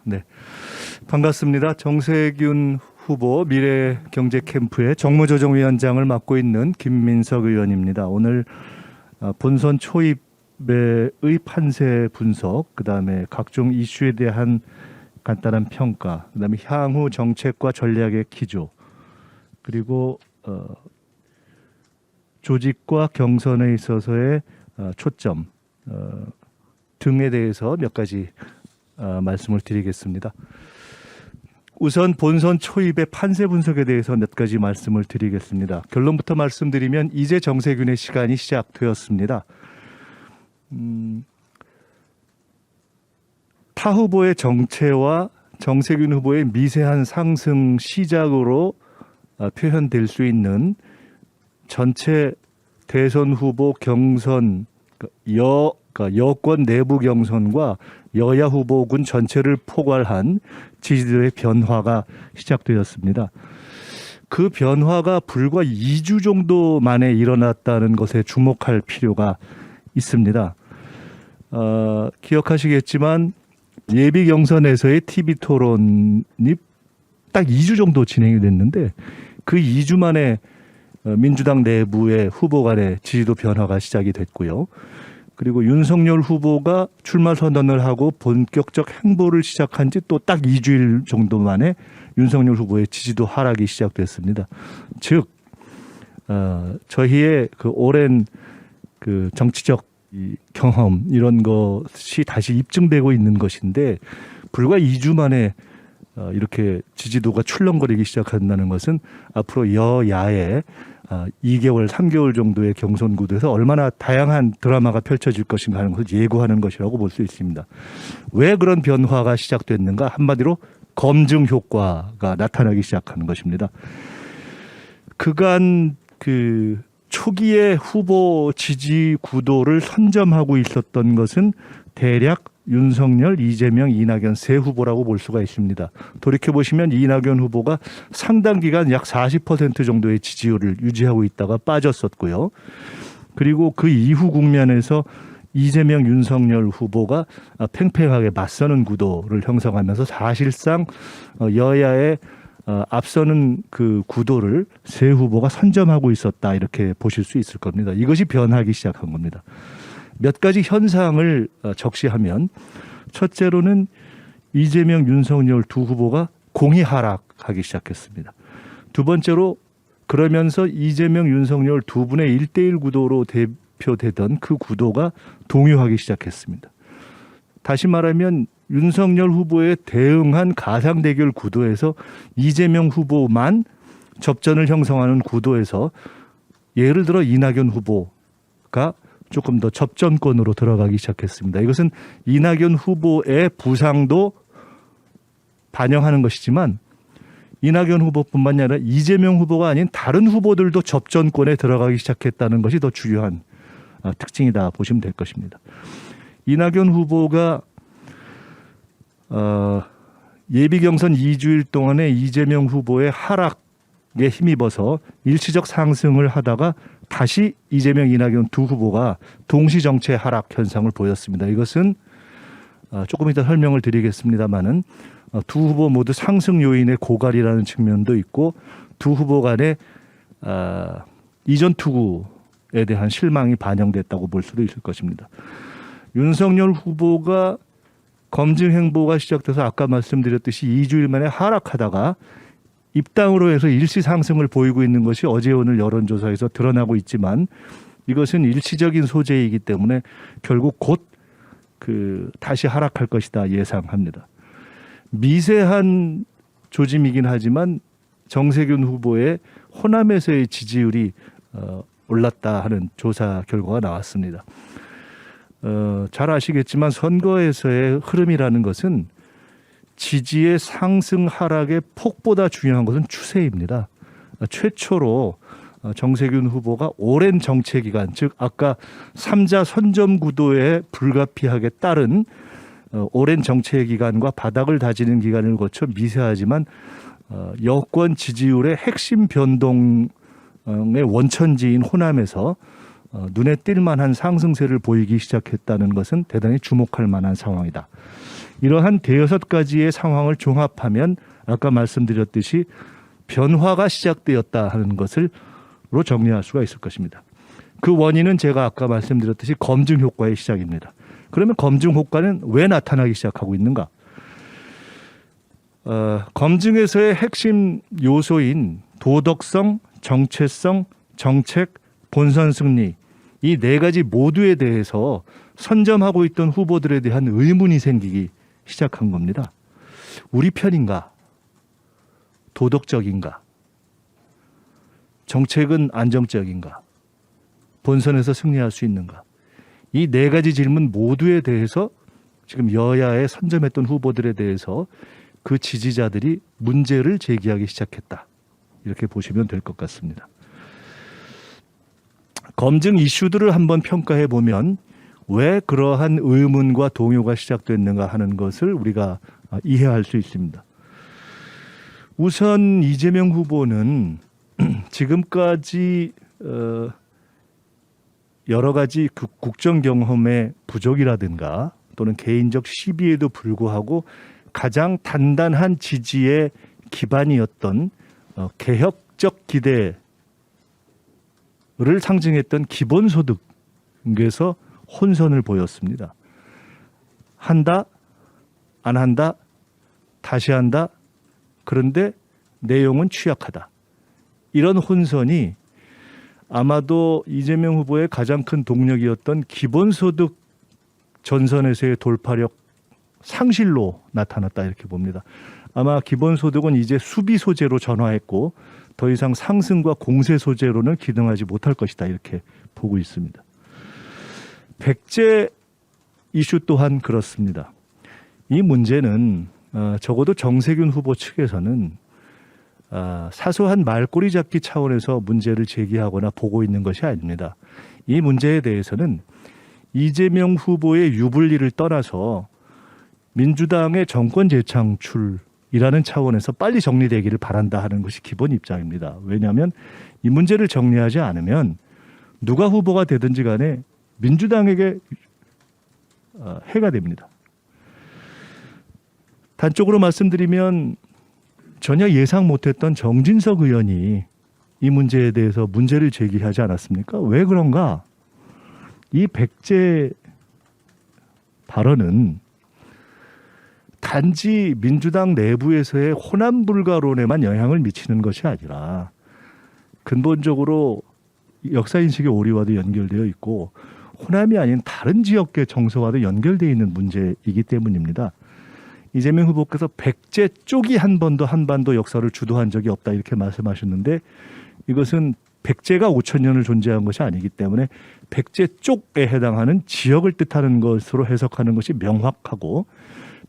네, 반갑습니다. 정세균 후보 미래경제캠프의 정무조정위원장을 맡고 있는 김민석 의원입니다. 오늘 본선 초입의 판세 분석, 그다음에 각종 이슈에 대한 간단한 평가, 그다음에 향후 정책과 전략의 기조, 그리고 조직과 경선에 있어서의 초점 등에 대해서 몇 가지 말씀을 드리겠습니다. 우선 본선 초입의 판세 분석에 대해서 몇 가지 말씀을 드리겠습니다. 결론부터 말씀드리면 이제 정세균의 시간이 시작되었습니다. 타 후보의 정체와 정세균 후보의 미세한 상승 시작으로 표현될 수 있는 전체 대선 후보 경선, 여권 내부 경선과 여야 후보군 전체를 포괄한 지지율의 변화가 시작되었습니다. 그 변화가 불과 2주 정도 만에 일어났다는 것에 주목할 필요가 있습니다. 기억하시겠지만 예비 경선에서의 TV 토론이 딱 2주 정도 진행이 됐는데 그 2주 만에 민주당 내부의 후보 간의 지지도 변화가 시작이 됐고요. 그리고 윤석열 후보가 출마 선언을 하고 본격적 행보를 시작한 지 또 딱 2주일 정도 만에 윤석열 후보의 지지도 하락이 시작됐습니다. 즉, 저희의 그 오랜 그 정치적 경험 이런 것이 다시 입증되고 있는 것인데 불과 2주 만에 이렇게 지지도가 출렁거리기 시작한다는 것은 앞으로 여야의 2개월, 3개월 정도의 경선 구도에서 얼마나 다양한 드라마가 펼쳐질 것인가 하는 것을 예고하는 것이라고 볼 수 있습니다. 왜 그런 변화가 시작됐는가? 한마디로 검증 효과가 나타나기 시작하는 것입니다. 그간 그 초기의 후보 지지 구도를 선점하고 있었던 것은 대략 윤석열, 이재명, 이낙연 세 후보라고 볼 수가 있습니다. 돌이켜보시면 이낙연 후보가 상당 기간 약 40% 정도의 지지율을 유지하고 있다가 빠졌었고요. 그리고 그 이후 국면에서 이재명, 윤석열 후보가 팽팽하게 맞서는 구도를 형성하면서 사실상 여야의 앞서는 그 구도를 세 후보가 선점하고 있었다 이렇게 보실 수 있을 겁니다. 이것이 변하기 시작한 겁니다. 몇 가지 현상을 적시하면 첫째로는 이재명, 윤석열 두 후보가 공히 하락하기 시작했습니다. 두 번째로 그러면서 이재명, 윤석열 두 분의 1대1 구도로 대표되던 그 구도가 동요하기 시작했습니다. 다시 말하면 윤석열 후보에 대응한 가상 대결 구도에서 이재명 후보만 접전을 형성하는 구도에서 예를 들어 이낙연 후보가 조금 더 접전권으로 들어가기 시작했습니다. 이것은 이낙연 후보의 부상도 반영하는 것이지만 이낙연 후보뿐만이 아니라 이재명 후보가 아닌 다른 후보들도 접전권에 들어가기 시작했다는 것이 더 중요한 특징이다 보시면 될 것입니다. 이낙연 후보가 예비 경선 2주일 동안에 이재명 후보의 하락에 힘입어서 일시적 상승을 하다가 다시 이재명, 이낙연 두 후보가 동시 정체 하락 현상을 보였습니다. 이것은 조금 이따 설명을 드리겠습니다마는 두 후보 모두 상승 요인의 고갈이라는 측면도 있고 두 후보 간의 이전 투구에 대한 실망이 반영됐다고 볼 수도 있을 것입니다. 윤석열 후보가 검증 행보가 시작돼서 아까 말씀드렸듯이 2주일 만에 하락하다가 입당으로 해서 일시 상승을 보이고 있는 것이 어제 오늘 여론조사에서 드러나고 있지만 이것은 일시적인 소재이기 때문에 결국 곧 다시 하락할 것이다 예상합니다. 미세한 조짐이긴 하지만 정세균 후보의 호남에서의 지지율이 올랐다 하는 조사 결과가 나왔습니다. 잘 아시겠지만 선거에서의 흐름이라는 것은 지지의 상승 하락의 폭보다 중요한 것은 추세입니다. 최초로 정세균 후보가 오랜 정체 기간, 즉 아까 3자 선점 구도에 불가피하게 따른 오랜 정체 기간과 바닥을 다지는 기간을 거쳐 미세하지만 여권 지지율의 핵심 변동의 원천지인 호남에서 눈에 띌 만한 상승세를 보이기 시작했다는 것은 대단히 주목할 만한 상황이다. 이러한 대여섯 가지의 상황을 종합하면 아까 말씀드렸듯이 변화가 시작되었다 하는 것으로 정리할 수가 있을 것입니다. 그 원인은 제가 아까 말씀드렸듯이 검증 효과의 시작입니다. 그러면 검증 효과는 왜 나타나기 시작하고 있는가? 검증에서의 핵심 요소인 도덕성, 정체성, 정책, 본선 승리 이 네 가지 모두에 대해서 선점하고 있던 후보들에 대한 의문이 생기기 시작한 겁니다. 우리 편인가? 도덕적인가? 정책은 안정적인가? 본선에서 승리할 수 있는가? 이 네 가지 질문 모두에 대해서 지금 여야에 선점했던 후보들에 대해서 그 지지자들이 문제를 제기하기 시작했다. 이렇게 보시면 될 것 같습니다. 검증 이슈들을 한번 평가해 보면 왜 그러한 의문과 동요가 시작됐는가 하는 것을 우리가 이해할 수 있습니다. 우선 이재명 후보는 지금까지 여러 가지 국정 경험의 부족이라든가 또는 개인적 시비에도 불구하고 가장 단단한 지지의 기반이었던 개혁적 기대를 상징했던 기본소득에서 혼선을 보였습니다. 한다, 안 한다, 다시 한다. 그런데 내용은 취약하다. 이런 혼선이 아마도 이재명 후보의 가장 큰 동력이었던 기본소득 전선에서의 돌파력 상실로 나타났다 이렇게 봅니다. 아마 기본소득은 이제 수비 소재로 전환했고 더 이상 상승과 공세 소재로는 기능하지 못할 것이다 이렇게 보고 있습니다. 백제 이슈 또한 그렇습니다. 이 문제는 적어도 정세균 후보 측에서는 사소한 말꼬리 잡기 차원에서 문제를 제기하거나 보고 있는 것이 아닙니다. 이 문제에 대해서는 이재명 후보의 유불리를 떠나서 민주당의 정권 재창출이라는 차원에서 빨리 정리되기를 바란다 하는 것이 기본 입장입니다. 왜냐하면 이 문제를 정리하지 않으면 누가 후보가 되든지 간에 민주당에게 해가 됩니다. 단적으로 말씀드리면 전혀 예상 못했던 정진석 의원이 이 문제에 대해서 문제를 제기하지 않았습니까? 왜 그런가? 이 백제 발언은 단지 민주당 내부에서의 호남불가론에만 영향을 미치는 것이 아니라 근본적으로 역사인식의 오류와도 연결되어 있고 호남이 아닌 다른 지역계 정서와도 연결되어 있는 문제이기 때문입니다. 이재명 후보께서 백제 쪽이 한 번도 한반도 역사를 주도한 적이 없다 이렇게 말씀하셨는데 이것은 백제가 5천 년을 존재한 것이 아니기 때문에 백제 쪽에 해당하는 지역을 뜻하는 것으로 해석하는 것이 명확하고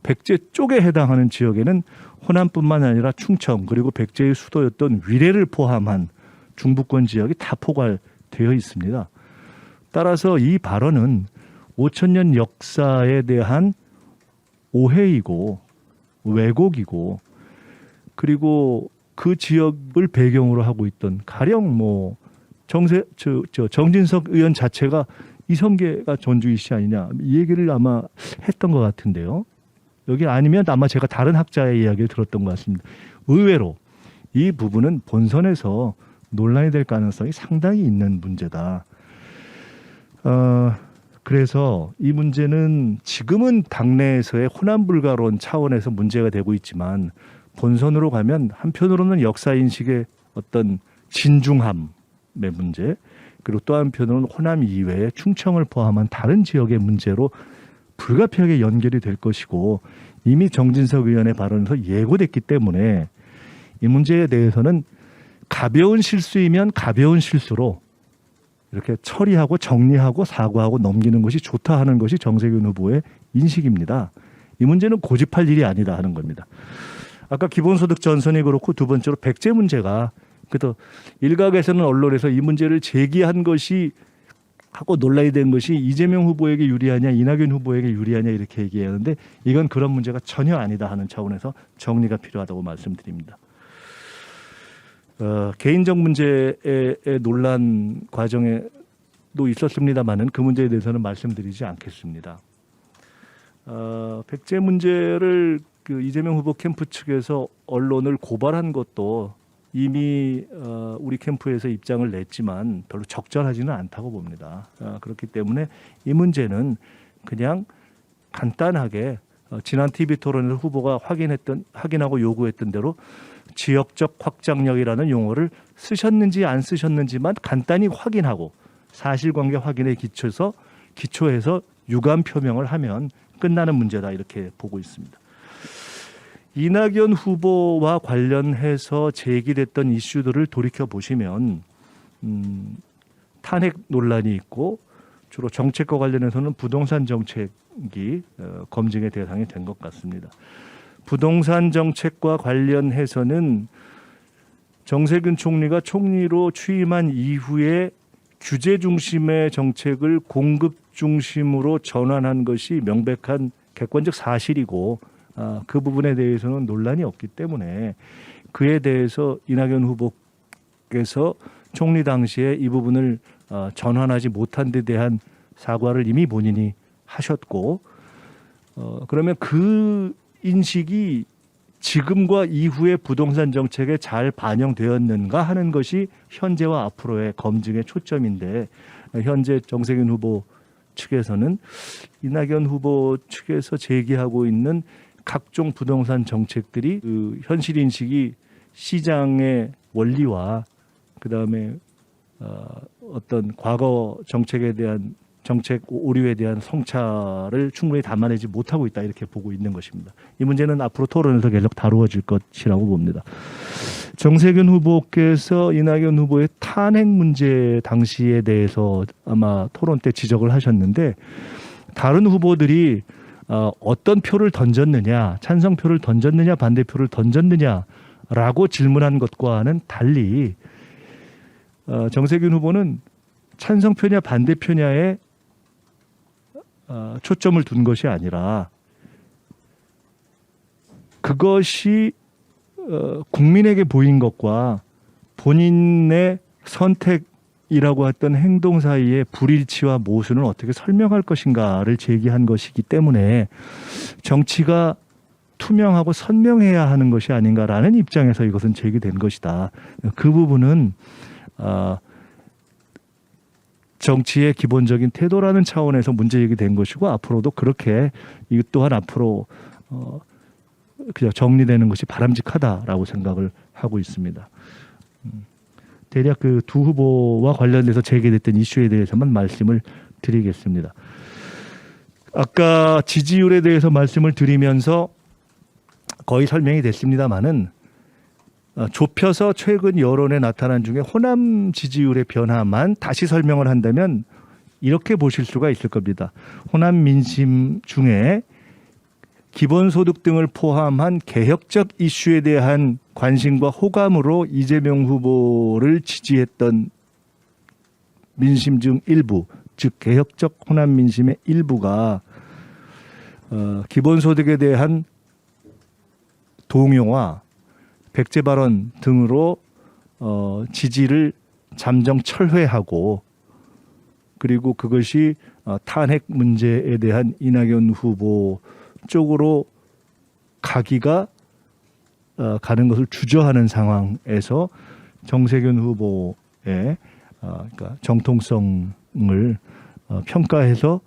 백제 쪽에 해당하는 지역에는 호남뿐만 아니라 충청 그리고 백제의 수도였던 위례를 포함한 중부권 지역이 다 포괄되어 있습니다. 따라서 이 발언은 5천 년 역사에 대한 오해이고 왜곡이고 그리고 그 지역을 배경으로 하고 있던 가령 정진석 의원 자체가 이성계가 전주이시 아니냐 이 얘기를 아마 했던 것 같은데요. 여기 아니면 아마 제가 다른 학자의 이야기를 들었던 것 같습니다. 의외로 이 부분은 본선에서 논란이 될 가능성이 상당히 있는 문제다. 그래서 이 문제는 지금은 당내에서의 호남불가론 차원에서 문제가 되고 있지만 본선으로 가면 한편으로는 역사인식의 어떤 진중함의 문제 그리고 또 한편으로는 호남 이외에 충청을 포함한 다른 지역의 문제로 불가피하게 연결이 될 것이고 이미 정진석 의원의 발언에서 예고됐기 때문에 이 문제에 대해서는 가벼운 실수이면 가벼운 실수로 이렇게 처리하고 정리하고 사과하고 넘기는 것이 좋다 하는 것이 정세균 후보의 인식입니다. 이 문제는 고집할 일이 아니다 하는 겁니다. 아까 기본소득 전선이 그렇고 두 번째로 백제 문제가 그래도 일각에서는 언론에서 이 문제를 제기한 것이 하고 논란이 된 것이 이재명 후보에게 유리하냐 이낙연 후보에게 유리하냐 이렇게 얘기하는데 이건 그런 문제가 전혀 아니다 하는 차원에서 정리가 필요하다고 말씀드립니다. 개인적 문제의 논란 과정에도 있었습니다만은 그 문제에 대해서는 말씀드리지 않겠습니다. 백제 문제를 그 이재명 후보 캠프 측에서 언론을 고발한 것도 이미 우리 캠프에서 입장을 냈지만 별로 적절하지는 않다고 봅니다. 그렇기 때문에 이 문제는 그냥 간단하게 지난 TV 토론에서 후보가 확인하고 요구했던 대로 지역적 확장력이라는 용어를 쓰셨는지 안 쓰셨는지만 간단히 확인하고 사실관계 확인에 기초해서 유감 표명을 하면 끝나는 문제다 이렇게 보고 있습니다. 이낙연 후보와 관련해서 제기됐던 이슈들을 돌이켜 보시면 탄핵 논란이 있고 주로 정책과 관련해서는 부동산 정책이 검증의 대상이 된 것 같습니다. 부동산 정책과 관련해서는 정세균 총리가 총리로 취임한 이후에 규제 중심의 정책을 공급 중심으로 전환한 것이 명백한 객관적 사실이고 그 부분에 대해서는 논란이 없기 때문에 그에 대해서 이낙연 후보께서 총리 당시에 이 부분을 전환하지 못한 데 대한 사과를 이미 본인이 하셨고 그러면 그 인식이 지금과 이후의 부동산 정책에 잘 반영되었는가 하는 것이 현재와 앞으로의 검증의 초점인데 현재 정세균 후보 측에서는 이낙연 후보 측에서 제기하고 있는 각종 부동산 정책들이 그 현실 인식이 시장의 원리와 그다음에 어떤 과거 정책에 대한 정책 오류에 대한 성찰을 충분히 담아내지 못하고 있다 이렇게 보고 있는 것입니다. 이 문제는 앞으로 토론에서 계속 다루어질 것이라고 봅니다. 정세균 후보께서 이낙연 후보의 탄핵 문제 당시에 대해서 아마 토론 때 지적을 하셨는데 다른 후보들이 어떤 표를 던졌느냐, 찬성표를 던졌느냐, 반대표를 던졌느냐라고 질문한 것과는 달리 정세균 후보는 찬성표냐 반대표냐에 초점을 둔 것이 아니라 그것이 국민에게 보인 것과 본인의 선택이라고 했던 행동 사이의 불일치와 모순을 어떻게 설명할 것인가를 제기한 것이기 때문에 정치가 투명하고 선명해야 하는 것이 아닌가라는 입장에서 이것은 제기된 것이다. 그 부분은 정치의 기본적인 태도라는 차원에서 문제 제기된 것이고 앞으로도 그렇게 이것 또한 앞으로 그냥 정리되는 것이 바람직하다라고 생각을 하고 있습니다. 대략 그 두 후보와 관련돼서 제기됐던 이슈에 대해서만 말씀을 드리겠습니다. 아까 지지율에 대해서 말씀을 드리면서 거의 설명이 됐습니다마는 좁혀서 최근 여론에 나타난 중에 호남 지지율의 변화만 다시 설명을 한다면 이렇게 보실 수가 있을 겁니다. 호남 민심 중에 기본소득 등을 포함한 개혁적 이슈에 대한 관심과 호감으로 이재명 후보를 지지했던 민심 중 일부, 즉 개혁적 호남 민심의 일부가 기본소득에 대한 동요와 백제 발언 등으로 지지를 잠정 철회하고 그리고 그것이 탄핵 문제에 대한 이낙연 후보 쪽으로 가기가 가는 것을 주저하는 상황에서 정세균 후보의 그러니까 정통성을 평가해서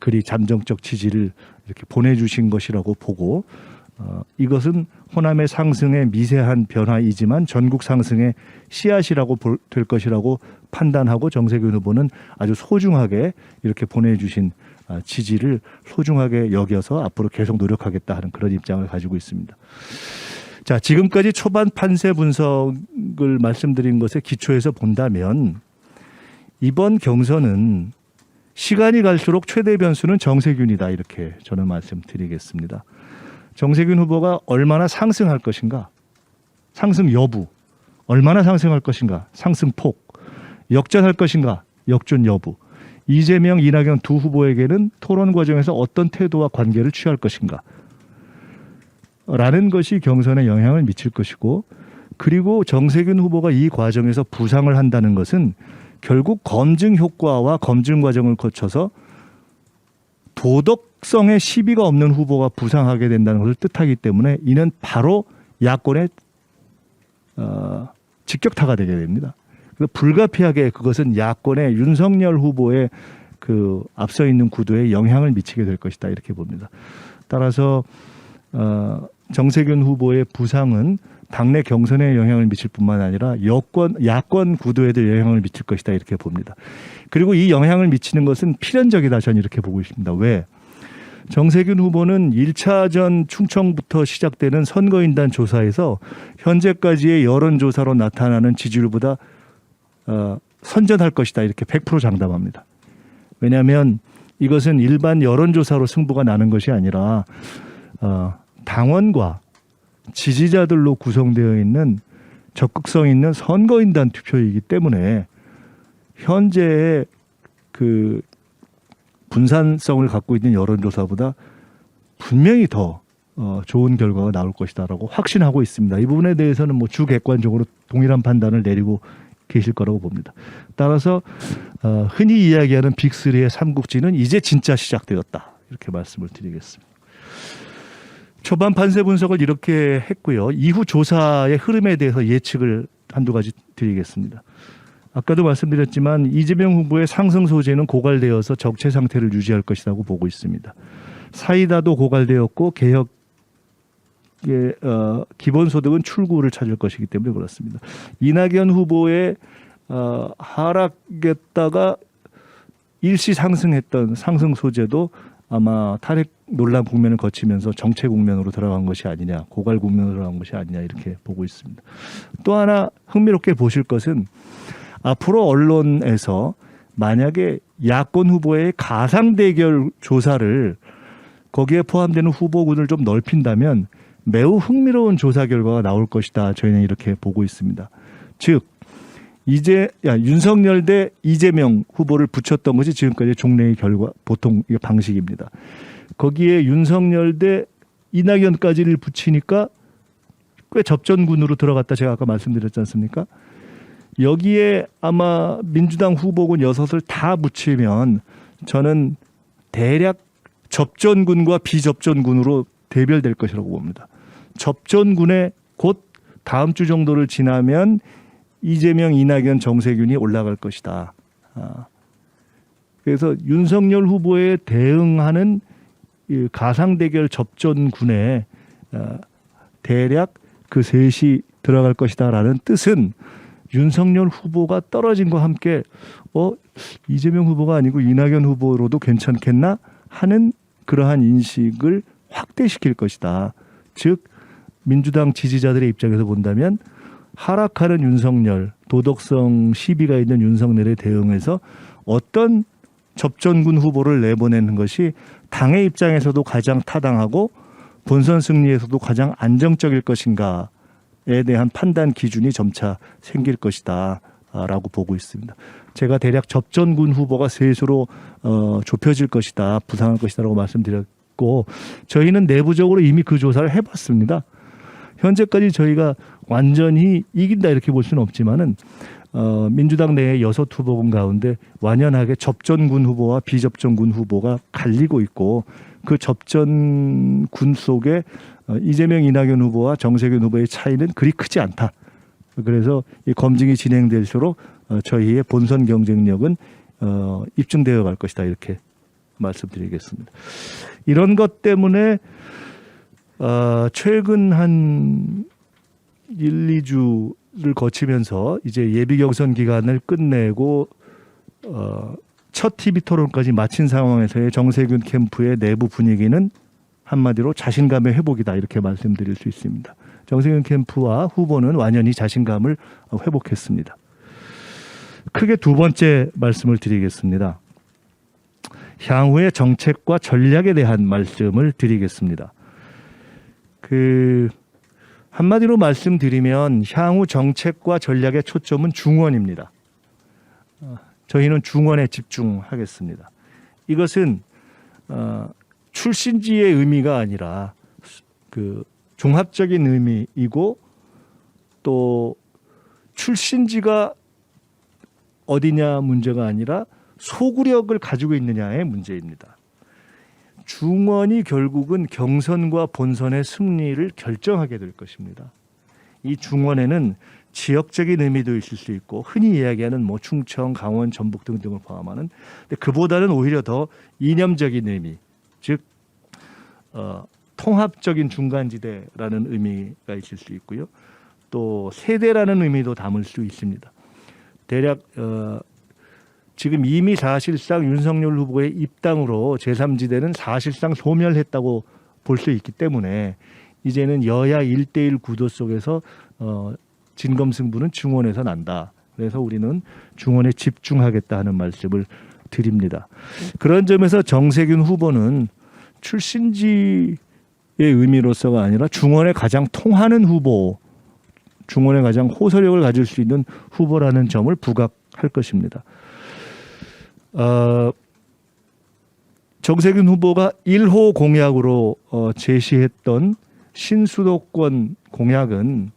그리 잠정적 지지를 이렇게 보내주신 것이라고 보고 이것은 호남의 상승의 미세한 변화이지만 전국 상승의 씨앗이라고 될 것이라고 판단하고 정세균 후보는 아주 소중하게 이렇게 보내주신 지지를 소중하게 여겨서 앞으로 계속 노력하겠다 하는 그런 입장을 가지고 있습니다. 자, 지금까지 초반 판세 분석을 말씀드린 것에 기초해서 본다면 이번 경선은 시간이 갈수록 최대 변수는 정세균이다 이렇게 저는 말씀드리겠습니다. 정세균 후보가 얼마나 상승할 것인가, 상승 여부, 얼마나 상승할 것인가, 상승폭, 역전할 것인가, 역전 여부, 이재명, 이낙연 두 후보에게는 토론 과정에서 어떤 태도와 관계를 취할 것인가 라는 것이 경선에 영향을 미칠 것이고 그리고 정세균 후보가 이 과정에서 부상을 한다는 것은 결국 검증 효과와 검증 과정을 거쳐서 도덕 적극성에 시비가 없는 후보가 부상하게 된다는 것을 뜻하기 때문에 이는 바로 야권의 직격타가 되게 됩니다. 그래서 불가피하게 그것은 야권의 윤석열 후보의 그 앞서 있는 구도에 영향을 미치게 될 것이다 이렇게 봅니다. 따라서 정세균 후보의 부상은 당내 경선에 영향을 미칠 뿐만 아니라 야권 구도에도 영향을 미칠 것이다 이렇게 봅니다. 그리고 이 영향을 미치는 것은 필연적이다 저는 이렇게 보고 있습니다. 왜? 정세균 후보는 1차전 충청부터 시작되는 선거인단 조사에서 현재까지의 여론조사로 나타나는 지지율보다 선전할 것이다 이렇게 100% 장담합니다. 왜냐하면 이것은 일반 여론조사로 승부가 나는 것이 아니라 당원과 지지자들로 구성되어 있는 적극성 있는 선거인단 투표이기 때문에 현재의 그 분산성을 갖고 있는 여론조사보다 분명히 더 좋은 결과가 나올 것이다라고 확신하고 있습니다. 이 부분에 대해서는 뭐 주객관적으로 동일한 판단을 내리고 계실 거라고 봅니다. 따라서 흔히 이야기하는 빅3의 삼국지는 이제 진짜 시작되었다. 이렇게 말씀을 드리겠습니다. 초반 판세 분석을 이렇게 했고요. 이후 조사의 흐름에 대해서 예측을 한두 가지 드리겠습니다. 아까도 말씀드렸지만 이재명 후보의 상승 소재는 고갈되어서 적체 상태를 유지할 것이라고 보고 있습니다. 사이다도 고갈되었고 개혁의 기본소득은 출구를 찾을 것이기 때문에 그렇습니다. 이낙연 후보의 하락했다가 일시 상승했던 상승 소재도 아마 탈핵 논란 국면을 거치면서 정체 국면으로 들어간 것이 아니냐, 고갈 국면으로 들어간 것이 아니냐 이렇게 보고 있습니다. 또 하나 흥미롭게 보실 것은 앞으로 언론에서 만약에 야권 후보의 가상 대결 조사를 거기에 포함되는 후보군을 좀 넓힌다면 매우 흥미로운 조사 결과가 나올 것이다. 저희는 이렇게 보고 있습니다. 즉 윤석열 대 이재명 후보를 붙였던 것이 지금까지 종래의 결과 보통 방식입니다. 거기에 윤석열 대 이낙연까지를 붙이니까 꽤 접전군으로 들어갔다 제가 아까 말씀드렸지 않습니까? 여기에 아마 민주당 후보군 6을 다 붙이면 저는 대략 접전군과 비접전군으로 대별될 것이라고 봅니다. 접전군에 곧 다음 주 정도를 지나면 이재명, 이낙연, 정세균이 올라갈 것이다. 그래서 윤석열 후보에 대응하는 가상대결 접전군에 대략 그 셋이 들어갈 것이다라는 뜻은 윤석열 후보가 떨어진과 함께 이재명 후보가 아니고 이낙연 후보로도 괜찮겠나 하는 그러한 인식을 확대시킬 것이다. 즉 민주당 지지자들의 입장에서 본다면 하락하는 윤석열, 도덕성 시비가 있는 윤석열에 대응해서 어떤 접전군 후보를 내보내는 것이 당의 입장에서도 가장 타당하고 본선 승리에서도 가장 안정적일 것인가에 대한 판단 기준이 점차 생길 것이다 라고 보고 있습니다. 제가 대략 접전군 후보가 셋으로 좁혀질 것이다, 부상할 것이다 라고 말씀드렸고 저희는 내부적으로 이미 그 조사를 해봤습니다. 현재까지 저희가 완전히 이긴다 이렇게 볼 수는 없지만은 민주당 내의 6 후보군 가운데 완연하게 접전군 후보와 비접전군 후보가 갈리고 있고 그 접전군 속에 이재명, 이낙연 후보와 정세균 후보의 차이는 그리 크지 않다. 그래서 이 검증이 진행될수록 저희의 본선 경쟁력은 입증되어 갈 것이다 이렇게 말씀드리겠습니다. 이런 것 때문에 최근 한 1, 2주를 거치면서 이제 예비 경선 기간을 끝내고 첫 TV 토론까지 마친 상황에서의 정세균 캠프의 내부 분위기는 한마디로 자신감의 회복이다 이렇게 말씀드릴 수 있습니다. 정세균 캠프와 후보는 완연히 자신감을 회복했습니다. 크게 두 번째 말씀을 드리겠습니다. 향후의 정책과 전략에 대한 말씀을 드리겠습니다. 한마디로 말씀드리면 향후 정책과 전략의 초점은 중원입니다. 저희는 중원에 집중하겠습니다. 이것은 출신지의 의미가 아니라 종합적인 의미이고 또 출신지가 어디냐 문제가 아니라 소구력을 가지고 있느냐의 문제입니다. 중원이 결국은 경선과 본선의 승리를 결정하게 될 것입니다. 이 중원에는 지역적인 의미도 있을 수 있고 흔히 이야기하는 뭐 충청, 강원, 전북 등등을 포함하는, 근데 그보다는 오히려 더 이념적인 의미, 즉 통합적인 중간지대라는 의미가 있을 수 있고요. 또 세대라는 의미도 담을 수 있습니다. 대략 지금 이미 사실상 윤석열 후보의 입당으로 제3지대는 사실상 소멸했다고 볼 수 있기 때문에 이제는 여야 1대1 구도 속에서 진검승부는 중원에서 난다. 그래서 우리는 중원에 집중하겠다 하는 말씀을 드립니다. 그런 점에서 정세균 후보는 출신지의 의미로서가 아니라 중원에 가장 통하는 후보, 중원에 가장 호소력을 가질 수 있는 후보라는 점을 부각할 것입니다. 정세균 후보가 1호 공약으로 제시했던 신수도권 공약은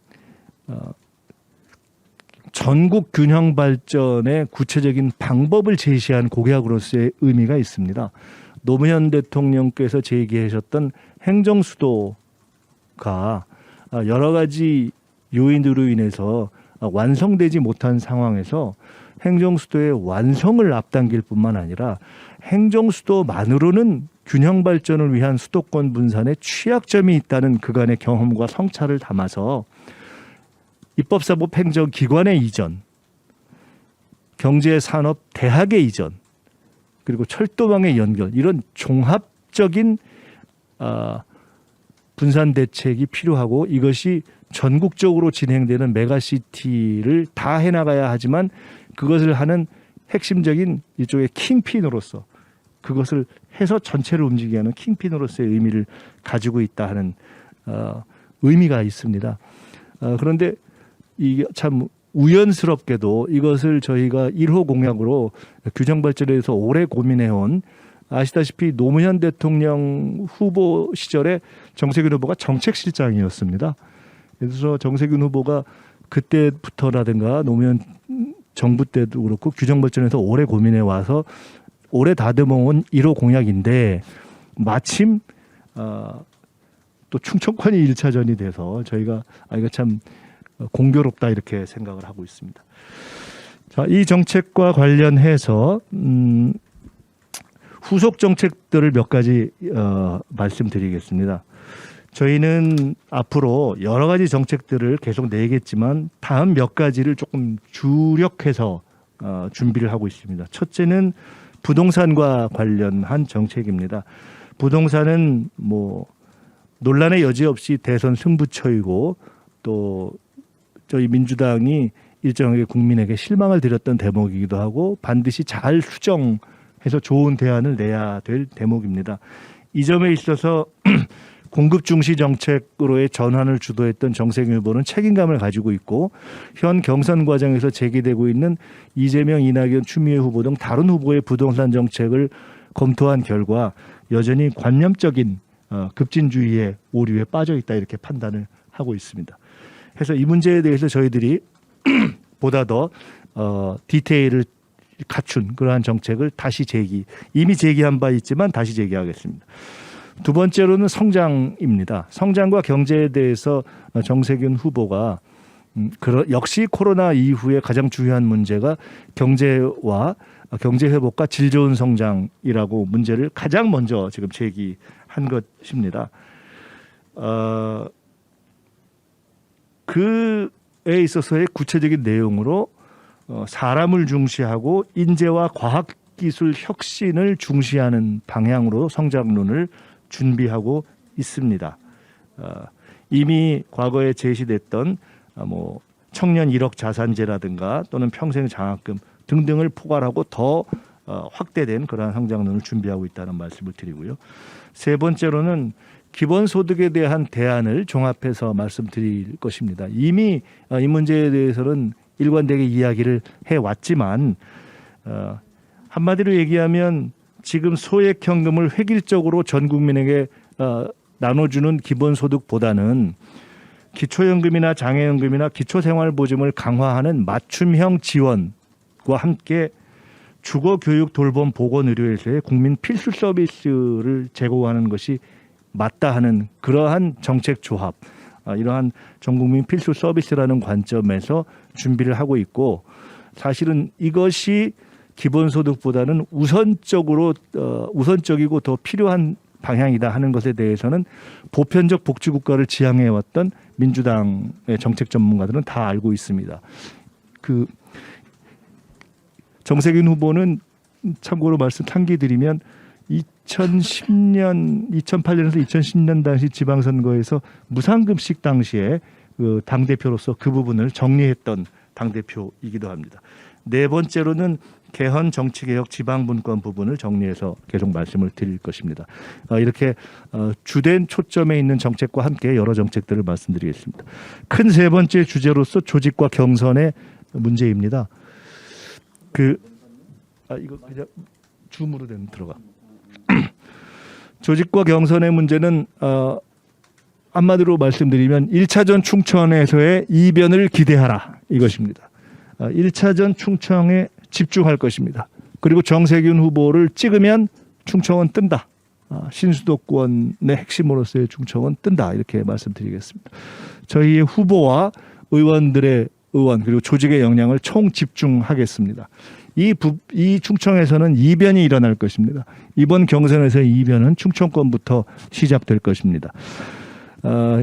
전국 균형 발전의 구체적인 방법을 제시한 공약으로서의 의미가 있습니다. 노무현 대통령께서 제기하셨던 행정수도가 여러 가지 요인으로 인해서 완성되지 못한 상황에서 행정수도의 완성을 앞당길 뿐만 아니라 행정수도만으로는 균형 발전을 위한 수도권 분산에 취약점이 있다는 그간의 경험과 성찰을 담아서 입법사법 행정기관의 이전, 경제산업 대학의 이전, 그리고 철도망의 연결, 이런 종합적인 분산 대책이 필요하고 이것이 전국적으로 진행되는 메가시티를 다 해나가야 하지만 그것을 하는 핵심적인 일종의 킹핀으로서 그것을 해서 전체를 움직이게 하는 킹핀으로서의 의미를 가지고 있다 하는 의미가 있습니다. 그런데 이게 참 우연스럽게도 이것을 저희가 1호 공약으로 규정 발전에 대해서 오래 고민해온, 아시다시피 노무현 대통령 후보 시절에 정세균 후보가 정책실장이었습니다. 그래서 정세균 후보가 그때부터라든가 노무현 정부 때도 그렇고 규정 발전에서 오래 고민해 와서 오래 다듬어온 1호 공약인데 마침 또 충청권이 1차전이 돼서 저희가 이거 참 공교롭다 이렇게 생각을 하고 있습니다. 자, 이 정책과 관련해서 후속 정책들을 몇 가지 말씀드리겠습니다. 저희는 앞으로 여러 가지 정책들을 계속 내겠지만 다음 몇 가지를 조금 주력해서 준비를 하고 있습니다. 첫째는 부동산과 관련한 정책입니다. 부동산은 뭐 논란의 여지 없이 대선 승부처이고 또 저희 민주당이 일정하게 국민에게 실망을 드렸던 대목이기도 하고 반드시 잘 수정해서 좋은 대안을 내야 될 대목입니다. 이 점에 있어서 공급 중시 정책으로의 전환을 주도했던 정세균 후보는 책임감을 가지고 있고 현 경선 과정에서 제기되고 있는 이재명, 이낙연, 추미애 후보 등 다른 후보의 부동산 정책을 검토한 결과 여전히 관념적인 급진주의의 오류에 빠져 있다 이렇게 판단을 하고 있습니다. 그래서 이 문제에 대해서 저희들이 보다 더 디테일을 갖춘 그러한 정책을 다시 이미 제기한 바 있지만 다시 제기하겠습니다. 두 번째로는 성장입니다. 성장과 경제에 대해서 정세균 후보가 역시 코로나 이후에 가장 중요한 문제가 경제와 경제 회복과 질 좋은 성장이라고 문제를 가장 먼저 지금 제기한 것입니다. 그에 있어서의 구체적인 내용으로 사람을 중시하고 인재와 과학기술 혁신을 중시하는 방향으로 성장론을 준비하고 있습니다. 이미 과거에 제시됐던 뭐 청년 1억 자산제라든가 또는 평생 장학금 등등을 포괄하고 더 확대된 그러한 성장론을 준비하고 있다는 말씀을 드리고요. 세 번째로는 기본소득에 대한 대안을 종합해서 말씀드릴 것입니다. 이미 이 문제에 대해서는 일관되게 이야기를 해왔지만 한마디로 얘기하면 지금 소액현금을 획일적으로 전 국민에게 나눠주는 기본소득보다는 기초연금이나 장애연금이나 기초생활보증을 강화하는 맞춤형 지원과 함께 주거 교육 돌봄 보건 의료에서의 국민 필수 서비스를 제공하는 것이 맞다 하는 그러한 정책 조합, 이러한 전국민 필수 서비스라는 관점에서 준비를 하고 있고, 사실은 이것이 기본소득보다는 우선적이고 더 필요한 방향이다 하는 것에 대해서는 보편적 복지국가를 지향해왔던 민주당의 정책 전문가들은 다 알고 있습니다. 그 정세균 후보는 참고로 상기드리면 2010년, 2008년에서 2010년 당시 지방선거에서 무상급식 당시에 그 당대표로서 그 부분을 정리했던 당대표이기도 합니다. 네 번째로는 개헌 정치개혁 지방분권 부분을 정리해서 계속 말씀을 드릴 것입니다. 이렇게 주된 초점에 있는 정책과 함께 여러 정책들을 말씀드리겠습니다. 큰 세 번째 주제로서 조직과 경선의 문제입니다. 이거 그냥 줌으로 들어가. 조직과 경선의 문제는 한마디로 말씀드리면 1차전 충청에서의 이변을 기대하라 이것입니다. 1차전 충청에 집중할 것입니다. 그리고 정세균 후보를 찍으면 충청은 뜬다. 신수도권의 핵심으로서의 충청은 뜬다. 이렇게 말씀드리겠습니다. 저희의 후보와 의원들의 그리고 조직의 역량을 총 집중하겠습니다. 이 충청에서는 이변이 일어날 것입니다. 이번 경선에서의 이변은 충청권부터 시작될 것입니다.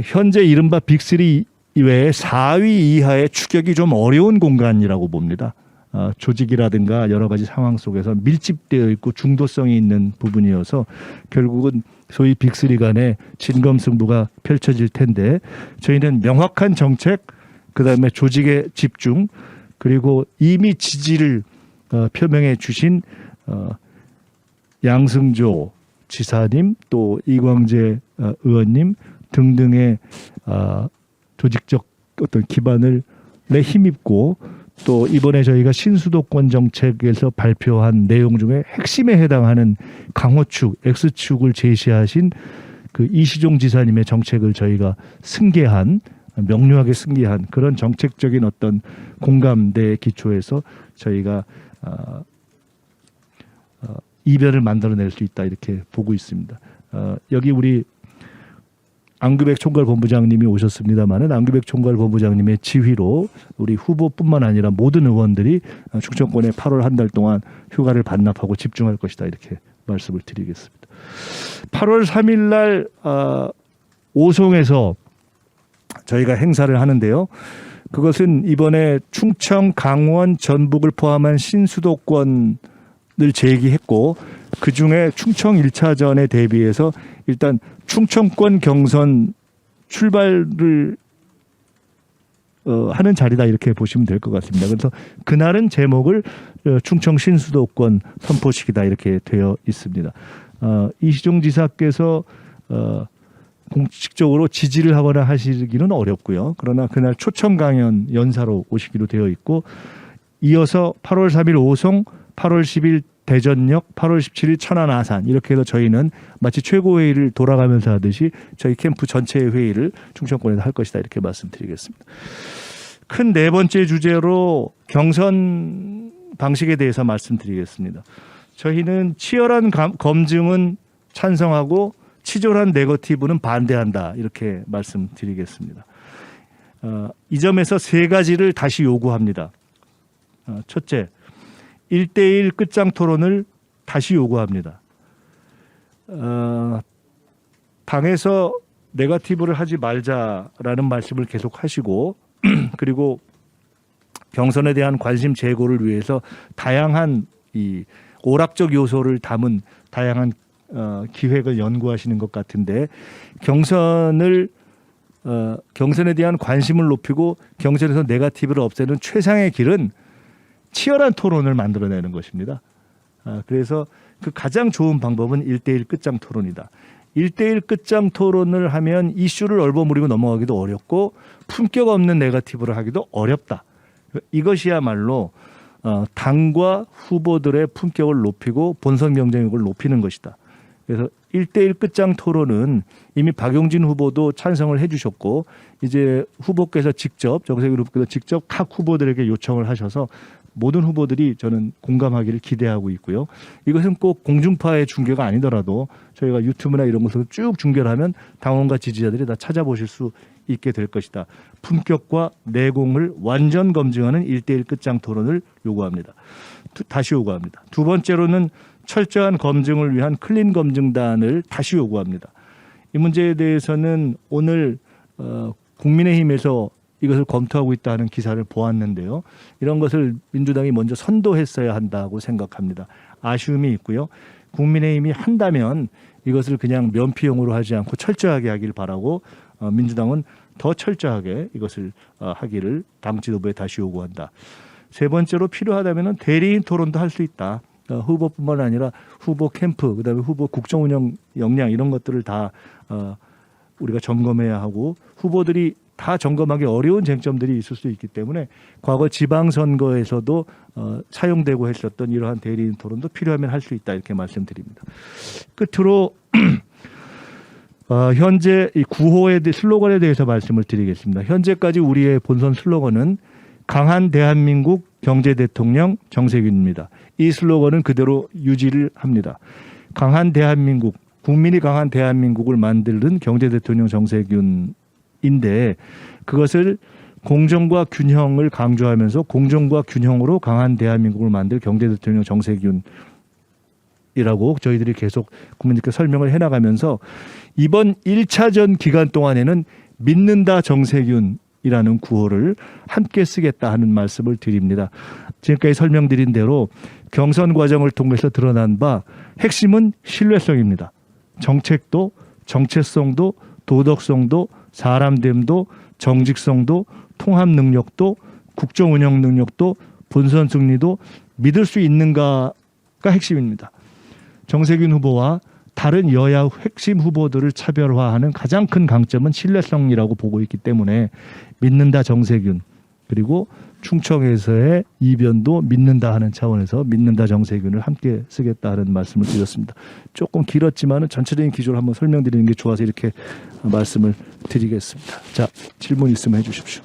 현재 이른바 빅3 이외에 4위 이하의 추격이 좀 어려운 공간이라고 봅니다. 조직이라든가 여러 가지 상황 속에서 밀집되어 있고 중도성이 있는 부분이어서 결국은 소위 빅3 간의 진검승부가 펼쳐질 텐데, 저희는 명확한 정책, 그다음에 조직의 집중, 그리고 이미 지지를 표명해 주신 양승조 지사님, 또 이광재 의원님 등등의 조직적 어떤 기반을 힘입고, 또 이번에 저희가 신수도권 정책에서 발표한 내용 중에 핵심에 해당하는 강호축, X축을 제시하신 그 이시종 지사님의 정책을 저희가 명료하게 승계한 그런 정책적인 어떤 공감대의 기초에서 저희가 이변을 만들어낼 수 있다 이렇게 보고 있습니다. 여기 우리 안규백 총괄본부장님이 오셨습니다마는 안규백 총괄본부장님의 지휘로 우리 후보뿐만 아니라 모든 의원들이 충청권에 8월 한 달 동안 휴가를 반납하고 집중할 것이다 이렇게 말씀을 드리겠습니다. 8월 3일 날 오송에서 저희가 행사를 하는데요. 그것은 이번에 충청, 강원, 전북을 포함한 신수도권을 제기했고, 그중에 충청 1차전에 대비해서 일단 충청권 경선 출발을 하는 자리다 이렇게 보시면 될 것 같습니다. 그래서 그날은 제목을 충청 신수도권 선포식이다 이렇게 되어 있습니다. 이시종 지사께서 공식적으로 지지를 하거나 하시기는 어렵고요. 그러나 그날 초청 강연 연사로 오시기로 되어 있고, 이어서 8월 3일 오송, 8월 10일 대전역, 8월 17일 천안 아산, 이렇게 해서 저희는 마치 최고회의를 돌아가면서 하듯이 저희 캠프 전체의 회의를 충청권에서 할 것이다 이렇게 말씀드리겠습니다. 큰 네 번째 주제로 경선 방식에 대해서 말씀드리겠습니다. 저희는 치열한 검증은 찬성하고 치졸한 네거티브는 반대한다 이렇게 말씀드리겠습니다. 이 점에서 세 가지를 다시 요구합니다. 첫째, 1대1 끝장 토론을 다시 요구합니다. 당에서 네거티브를 하지 말자라는 말씀을 계속 하시고 그리고 경선에 대한 관심 제고를 위해서 다양한 이 오락적 요소를 담은 다양한 기획을 연구하시는 것 같은데, 경선에 대한 관심을 높이고 경선에서 네거티브를 없애는 최상의 길은 치열한 토론을 만들어내는 것입니다. 그래서 그 가장 좋은 방법은 1대1 끝장 토론이다. 1대1 끝장 토론을 하면 이슈를 얼버무리고 넘어가기도 어렵고 품격 없는 네거티브를 하기도 어렵다. 이것이야말로 당과 후보들의 품격을 높이고 본선 경쟁력을 높이는 것이다. 그래서 1대1 끝장 토론은 이미 박용진 후보도 찬성을 해주셨고, 이제 후보께서 직접, 정세균 후보께서 직접 각 후보들에게 요청을 하셔서 모든 후보들이 저는 공감하기를 기대하고 있고요. 이것은 꼭 공중파의 중계가 아니더라도 저희가 유튜브나 이런 곳으로 쭉 중계를 하면 당원과 지지자들이 다 찾아보실 수 있게 될 것이다. 품격과 내공을 완전 검증하는 1대1 끝장 토론을 요구합니다. 다시 요구합니다. 두 번째로는 철저한 검증을 위한 클린 검증단을 다시 요구합니다. 이 문제에 대해서는 오늘 국민의힘에서 이것을 검토하고 있다는 기사를 보았는데요. 이런 것을 민주당이 먼저 선도했어야 한다고 생각합니다. 아쉬움이 있고요. 국민의힘이 한다면 이것을 그냥 면피용으로 하지 않고 철저하게 하길 바라고 민주당은 더 철저하게 이것을 하기를 당 지도부에 다시 요구한다. 세 번째로 필요하다면 대리인 토론도 할 수 있다. 후보뿐만 아니라 후보 캠프, 그다음에 후보 국정운영 역량 이런 것들을 다 우리가 점검해야 하고 후보들이 다 점검하기 어려운 쟁점들이 있을 수 있기 때문에 과거 지방선거에서도 사용되고 했었던 이러한 대리인 토론도 필요하면 할 수 있다 이렇게 말씀드립니다. 끝으로 현재 이 구호의 슬로건에 대해서 말씀을 드리겠습니다. 현재까지 우리의 본선 슬로건은 강한 대한민국 경제대통령 정세균입니다. 이 슬로건은 그대로 유지를 합니다. 강한 대한민국, 국민이 강한 대한민국을 만드는 경제대통령 정세균인데 그것을 공정과 균형을 강조하면서 공정과 균형으로 강한 대한민국을 만들 경제대통령 정세균이라고 저희들이 계속 국민들께 설명을 해나가면서 이번 1차전 기간 동안에는 믿는다 정세균이라는 구호를 함께 쓰겠다 하는 말씀을 드립니다. 지금까지 설명드린 대로 경선 과정을 통해서 드러난 바 핵심은 신뢰성입니다. 정책도 정체성도 도덕성도 사람됨도 정직성도 통합 능력도 국정운영 능력도 본선 승리도 믿을 수 있는가가 핵심입니다. 정세균 후보와 다른 여야 핵심 후보들을 차별화하는 가장 큰 강점은 신뢰성이라고 보고 있기 때문에 믿는다 정세균 그리고 충청에서의 이변도 믿는다 하는 차원에서 믿는다 정세균을 함께 쓰겠다 하는 말씀을 드렸습니다. 조금 길었지만 전체적인 기조를 한번 설명드리는 게 좋아서 이렇게 말씀을 드리겠습니다. 자, 질문 있으면 해주십시오.